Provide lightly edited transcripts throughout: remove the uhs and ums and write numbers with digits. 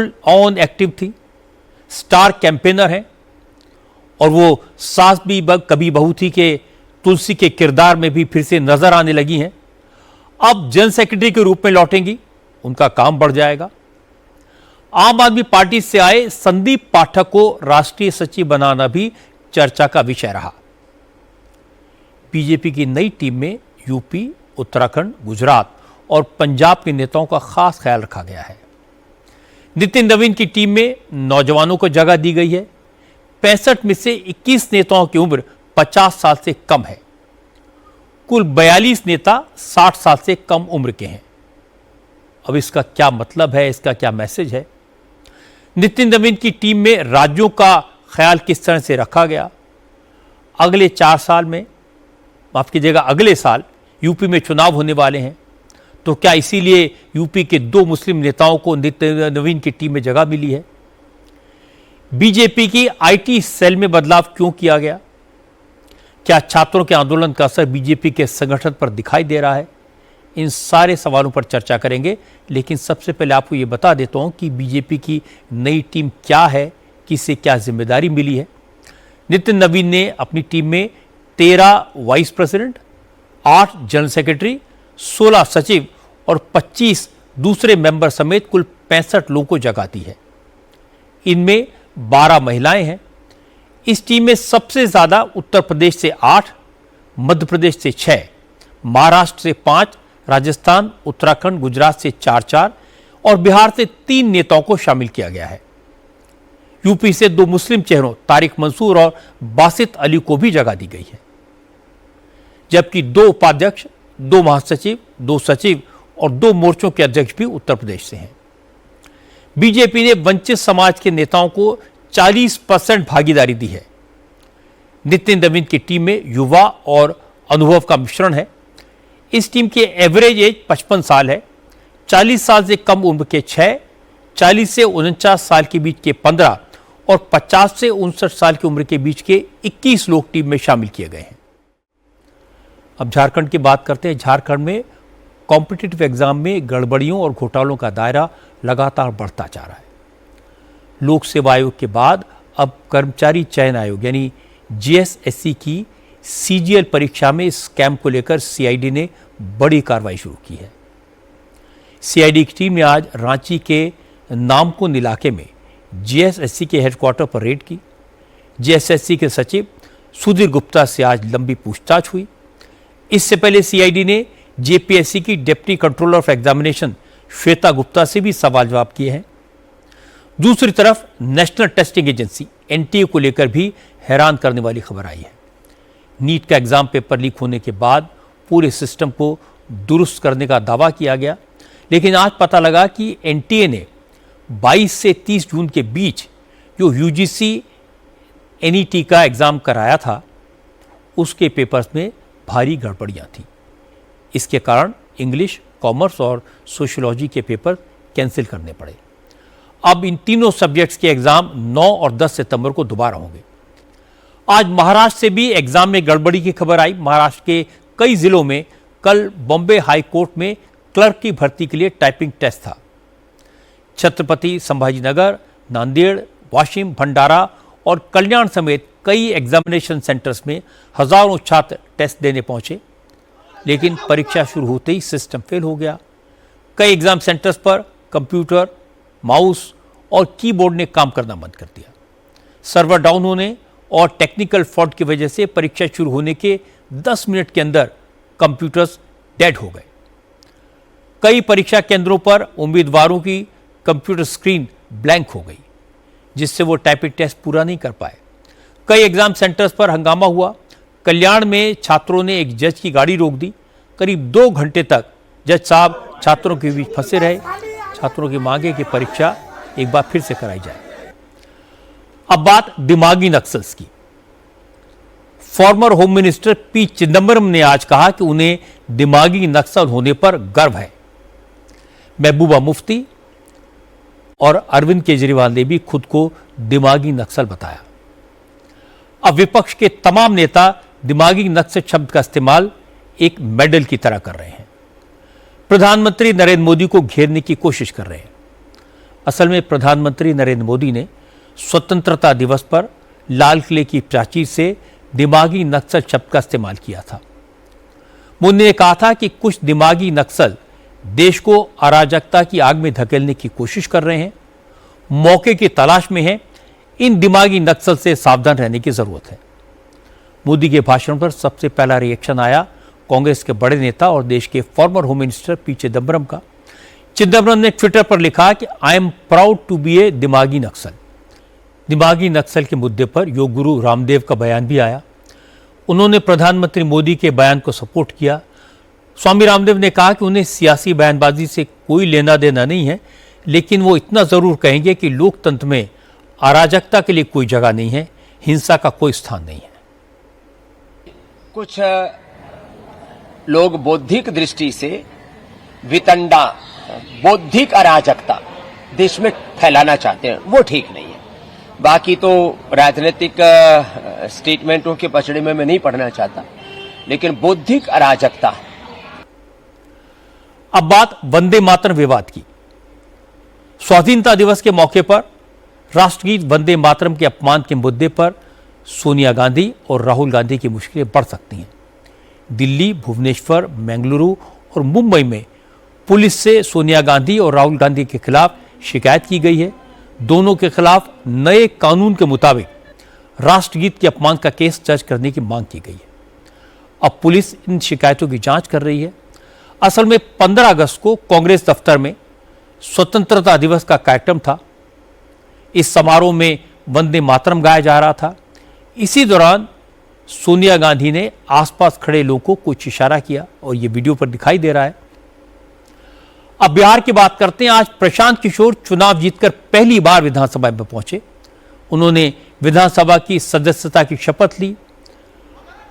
Full on active थी, star campaigner है और वो सास भी कभी बहू थी के तुलसी के किरदार में भी फिर से नजर आने लगी हैं। अब जनरल सेक्रेटरी के रूप में लौटेंगी, उनका काम बढ़ जाएगा। आम आदमी पार्टी से आए संदीप पाठक को राष्ट्रीय सचिव बनाना भी चर्चा का विषय रहा। बीजेपी की नई टीम में यूपी, उत्तराखंड, गुजरात और पंजाब के नेताओं का खास ख्याल रखा गया है। नितिन नवीन की टीम में नौजवानों को जगह दी गई है। 65 में से 21 नेताओं की उम्र 50 साल से कम है। कुल 42 नेता 60 साल से कम उम्र के हैं। अब इसका क्या मतलब है, इसका क्या मैसेज है? नितिन नवीन की टीम में राज्यों का ख्याल किस तरह से रखा गया? अगले 4 साल में, माफ कीजिएगा, अगले साल यूपी में चुनाव होने वाले हैं, तो क्या इसीलिए यूपी के 2 मुस्लिम नेताओं को नितिन नवीन की टीम में जगह मिली है? बीजेपी की आईटी सेल में बदलाव क्यों किया गया? क्या छात्रों के आंदोलन का असर बीजेपी के संगठन पर दिखाई दे रहा है? इन सारे सवालों पर चर्चा करेंगे, लेकिन सबसे पहले आपको यह बता देता हूं कि बीजेपी की नई टीम क्या है, किसे क्या जिम्मेदारी मिली है। नितिन नवीन ने अपनी टीम में 13 वाइस प्रेसिडेंट, 8 जनरल सेक्रेटरी, 16 सचिव और 25 दूसरे मेंबर समेत कुल 65 लोगों को जगह दी है। इनमें 12 महिलाएं हैं। इस टीम में सबसे ज्यादा उत्तर प्रदेश से 8, मध्य प्रदेश से 6, महाराष्ट्र से 5, राजस्थान, उत्तराखंड, गुजरात से 4-4 और बिहार से 3 नेताओं को शामिल किया गया है। यूपी से 2 मुस्लिम चेहरों तारिक मंसूर और बासित अली को भी जगह दी गई है, जबकि 2 उपाध्यक्ष, 2 महासचिव, 2 सचिव और 2 मोर्चों के अध्यक्ष भी उत्तर प्रदेश से हैं। बीजेपी ने वंचित समाज के नेताओं को 40% भागीदारी दी है। नितिन नवीन की टीम में युवा और अनुभव का मिश्रण है। इस टीम की एवरेज एज 55 साल है। 40 साल से कम उम्र के 6, 40 से 49 साल के बीच के 15 और 50 से 59 साल की उम्र के बीच के 21 लोग टीम में शामिल किए गए हैं। अब झारखंड की बात करते हैं। झारखंड में कॉम्पिटिटिव एग्जाम में गड़बड़ियों और घोटालों का दायरा लगातार बढ़ता जा रहा है। लोक सेवा आयोग के बाद अब कर्मचारी चयन आयोग यानी जीएसएससी की सीजीएल परीक्षा में स्कैम को लेकर सीआईडी ने बड़ी कार्रवाई शुरू की है। सीआईडी की टीम ने आज रांची के नामकुंड इलाके में जीएसएससी के हेडक्वार्टर पर रेड की। जीएसएससी के सचिव सुधीर गुप्ता से आज लंबी पूछताछ हुई। इससे पहले सीआईडी ने जेपीएससी की deputy controller of examination Shweta Gupta से भी सवाल जवाब किए हैं। दूसरी तरफ नेशनल टेस्टिंग एजेंसी एनटीए को लेकर भी हैरान करने वाली खबर आई है। नीट का एग्जाम पेपर लीक होने के बाद पूरे सिस्टम को दुरुस्त करने का दावा किया गया, लेकिन आज पता लगा कि एनटीए ने 22 से 30 जून के बीच जो यूजीसी एनईटी का एग्जाम कराया था, उसके पेपर्स में भारी गड़बड़ियां थी। इसके कारण इंग्लिश, कॉमर्स और सोशियोलॉजी के पेपर कैंसिल करने पड़े। अब इन तीनों सब्जेक्ट्स के एग्जाम 9 और 10 सितंबर को दोबारा होंगे। आज महाराष्ट्र से भी एग्जाम में गड़बड़ी की खबर आई। महाराष्ट्र के कई जिलों में कल बॉम्बे हाई कोर्ट में क्लर्क की भर्ती के लिए टाइपिंग टेस्ट था। छत्रपति संभाजीनगर, नांदेड़, वाशिम, भंडारा और कल्याण समेत कई एग्जामिनेशन सेंटर्स में हजारों छात्र टेस्ट देने पहुंचे, लेकिन परीक्षा शुरू होते ही सिस्टम फेल हो गया। कई एग्जाम सेंटर्स पर कंप्यूटर, माउस और कीबोर्ड ने काम करना बंद कर दिया। सर्वर डाउन होने और टेक्निकल फॉल्ट की वजह से परीक्षा शुरू होने के 10 मिनट के अंदर कंप्यूटर्स डेड हो गए। कई परीक्षा केंद्रों पर उम्मीदवारों की कंप्यूटर स्क्रीन ब्लैंक हो गई, जिससे वो टाइपिंग टेस्ट पूरा नहीं कर पाए। कई एग्जाम सेंटर्स पर हंगामा हुआ। कल्याण में छात्रों ने एक जज की गाड़ी रोक दी। करीब 2 घंटे तक जज साहब छात्रों के बीच फंसे रहे। छात्रों की मांगे कि परीक्षा एक बार फिर से कराई जाए। अब बात दिमागी नक्सल्स की। Farmer home minister P Chidambaram ने आज कहा कि उन्हें दिमागी नक्सल होने पर गर्व है। महबूबा मुफ्ती और अरविंद केजरीवाल ने भी खुद को दिमागी नक्सल बताया। अब विपक्ष के तमाम नेता दिमागी नक्सल शब्द का इस्तेमाल एक मेडल की तरह कर रहे हैं। प्रधानमंत्री नरेंद्र मोदी को घेरने की कोशिश कर रहे हैं। असल में प्रधानमंत्री नरेंद्र मोदी ने स्वतंत्रता दिवस पर लाल किले की प्राचीर से दिमागी नक्सल शब्द का इस्तेमाल किया था। मोदी ने कहा था कि कुछ दिमागी नक्सल देश को अराजकता की आग में धकेलने की कोशिश कर रहे हैं, मौके की तलाश में हैं। इन दिमागी नक्सल से सावधान रहने की जरूरत है। मोदी के भाषण पर सबसे पहला रिएक्शन आया कांग्रेस के बड़े नेता और देश के former home minister P Chidambaram का। चिदम्बरम ने ट्विटर पर लिखा कि I am proud to be a दिमागी नक्सल। दिमागी नक्सल के मुद्दे पर योग गुरु रामदेव का बयान भी आया। उन्होंने प्रधानमंत्री मोदी के बयान को सपोर्ट किया। स्वामी रामदेव ने कहा कि उन्हें सियासी बयानबाजी से कोई लेना देना नहीं है, लेकिन वो इतना जरूर कहेंगे कि लोकतंत्र में अराजकता के लिए कोई जगह नहीं है, हिंसा का कोई स्थान नहीं है। कुछ लोग बौद्धिक दृष्टि से वितंडा, बौद्धिक अराजकता देश में फैलाना चाहते हैं, वो ठीक नहीं है। बाकी तो राजनीतिक स्टेटमेंटों के पचड़े में मैं नहीं पढ़ना चाहता, लेकिन बौद्धिक अराजकता। अब बात वंदे मातरम विवाद की। स्वाधीनता दिवस के मौके पर राष्ट्रगीत वंदे मातरम के अपमान के मुद्दे पर सोनिया गांधी और राहुल गांधी की मुश्किलें बढ़ सकती हैं। दिल्ली, भुवनेश्वर, बेंगलुरु और मुंबई में पुलिस से सोनिया गांधी और राहुल गांधी के खिलाफ शिकायत की गई है। दोनों के खिलाफ नए कानून के मुताबिक राष्ट्रगीत के अपमान का केस दर्ज करने की मांग की गई है। अब पुलिस इन शिकायतों की जांच कर रही है। असल में 15 अगस्त को कांग्रेस दफ्तर में स्वतंत्रता दिवस का कार्यक्रम था। इस समारोह में वंदे मातरम गाया जा रहा था। इसी दौरान सोनिया गांधी ने आसपास खड़े लोगों को कुछ इशारा किया और यह वीडियो पर दिखाई दे रहा है। अब बिहार की बात करते हैं। आज प्रशांत किशोर चुनाव जीतकर पहली बार विधानसभा में पहुंचे। उन्होंने विधानसभा की सदस्यता की शपथ ली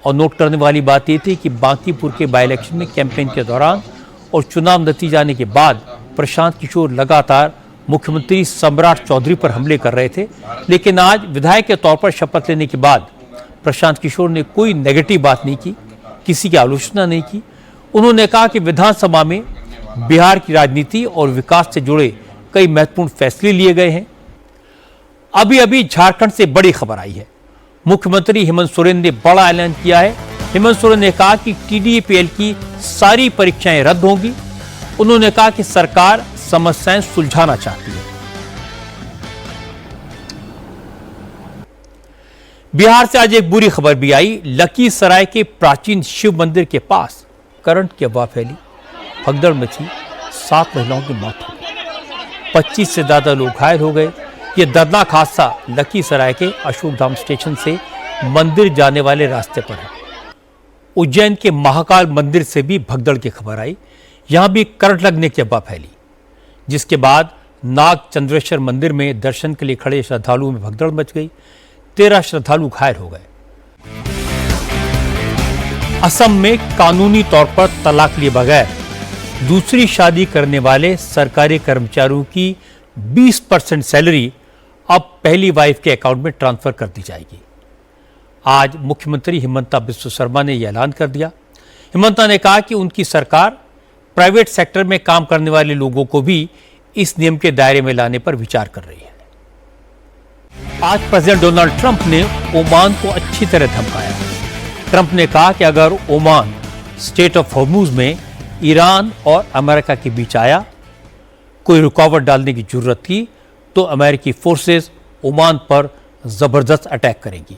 और नोट करने वाली बात यह थी कि बांकीपुर के बाई इलेक्शन में कैंपेन के दौरान और चुनाव नतीजा आने के बाद प्रशांत किशोर लगातार मुख्यमंत्री सम्राट चौधरी पर हमले कर रहे थे, लेकिन आज विधायक के तौर पर शपथ लेने के बाद प्रशांत किशोर ने कोई नेगेटिव बात नहीं की, किसी की आलोचना नहीं की। उन्होंने कहा कि विधानसभा में बिहार की राजनीति और विकास से जुड़े कई महत्वपूर्ण फैसले लिए गए हैं। अभी अभी झारखंड से बड़ी खबर आई है। मुख्यमंत्री हेमंत सोरेन ने बड़ा ऐलान किया है। हेमंत सोरेन ने कहा कि टीडीपीएल की सारी परीक्षाएं रद्द होंगी। उन्होंने कहा कि सरकार समस्याएं सुलझाना चाहती है। बिहार से आज एक बुरी खबर भी आई। लखीसराय के प्राचीन शिव मंदिर के पास करंट की अफवाह फैली, भगदड़ मची, 7 महिलाओं की मौत हो गई, 25 से ज्यादा लोग घायल हो गए। यह दर्दनाक हादसा लखीसराय के अशोकधाम स्टेशन से मंदिर जाने वाले रास्ते पर है। उज्जैन के महाकाल मंदिर से भी भगदड़ की खबर आई। यहां भी करंट लगने की अफवाह फैली, जिसके बाद नाग चंद्रेश्वर मंदिर में दर्शन के लिए खड़े श्रद्धालुओं में भगदड़ मच गई। 13 श्रद्धालु घायल हो गए। असम में कानूनी तौर पर तलाक लिए बगैर दूसरी शादी करने वाले सरकारी कर्मचारियों की 20% सैलरी अब पहली वाइफ के अकाउंट में ट्रांसफर कर दी जाएगी। आज मुख्यमंत्री हिमंता बिस्वा शर्मा ने यह ऐलान कर दिया। हिमंता ने कहा कि उनकी सरकार प्राइवेट सेक्टर में काम करने वाले लोगों को भी इस नियम के दायरे में लाने पर विचार कर रही है। आज प्रेसिडेंट डोनाल्ड ट्रंप ने ओमान को अच्छी तरह धमकाया। ट्रंप ने कहा कि अगर ओमान स्टेट ऑफ हॉर्मुज में ईरान और अमेरिका के बीच आया, कोई रुकावट डालने की जरूरत थी, तो अमेरिकी फोर्सेस ओमान पर जबरदस्त अटैक करेंगी।